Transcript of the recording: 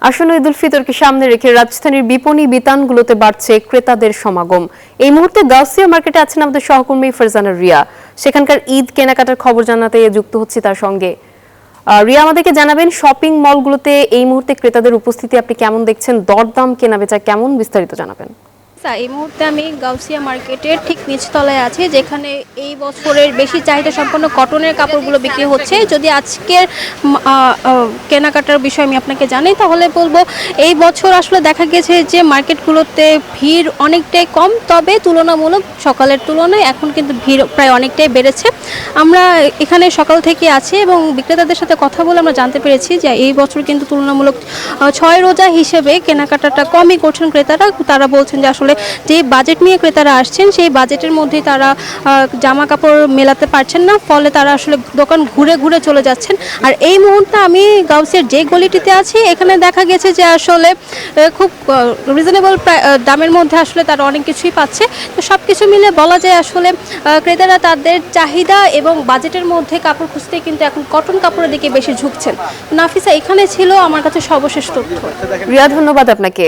আসন্ন ঈদ উল ফিতরকে সামনে রেখে রাজধানীর বিপণী বিতানগুলোতে বাড়ছে ক্রেতাদের সমাগম। এই মুহূর্তে গাউসিয়া মার্কেটে আছেন আমাদের সহকর্মী ফারজানা রিয়া। সেখানকার ঈদ কেনাকাটার খবর জানাতে যুক্ত হচ্ছে তার সঙ্গে। রিয়া, আমাদেরকে জানাবেন শপিং মলগুলোতে এই মুহূর্তে ক্রেতাদের উপস্থিতি আপনি কেমন দেখছেন, দরদাম কেনাবেচা কেমন, বিস্তারিত জানাবেন। এই মুহূর্তে আমি গাউসিয়া মার্কেটের ঠিক নিচতলায় আছি, যেখানে এই বছরের বেশি চাহিদা সম্পন্ন কটনের কাপড়গুলো বিক্রি হচ্ছে। যদি আজকের কেনাকাটার বিষয় আমি আপনাকে জানাই, তাহলে বলবো এই বছর আসলে দেখা গেছে যে মার্কেটগুলোতে ভিড় অনেকটাই কম, তবে তুলনামূলক সকালের তুলনায় এখন কিন্তু ভিড় প্রায় অনেকটাই বেড়েছে। আমরা এখানে সকাল থেকে আছি এবং বিক্রেতাদের সাথে কথা বলে আমরা জানতে পেরেছি যে এই বছর কিন্তু তুলনামূলক 6 রোজা হিসেবে কেনাকাটাটা কমই করছেন ক্রেতারা। তারা বলছেন যে আসলে যে বাজেট নিয়ে ক্রেতারা আসছেন সেই বাজেটের মধ্যে তারা জামা কাপড় মেলাতে পারছেন না, ফলে তারা আসলে দোকান ঘুরে ঘুরে চলে যাচ্ছেন। আর এই মুহূর্তে আমি গাউসিয়ার যে গলিটিতে আছি, এখানে দেখা গেছে যে আসলে খুব রিজনেবল দামের মধ্যে আসলে তারা অনেক কিছুই পাচ্ছে। তো সব কিছু মিলে বলা যায় আসলে ক্রেতারা তাদের চাহিদা এবং বাজেটের মধ্যে কাপড় খুঁজতে কিন্তু এখন কটন কাপড়ের দিকে বেশি ঝুঁকছেন। নাফিসা, এখানে ছিল আমার কাছে সর্বশেষ তথ্য। রিয়া, ধন্যবাদ আপনাকে।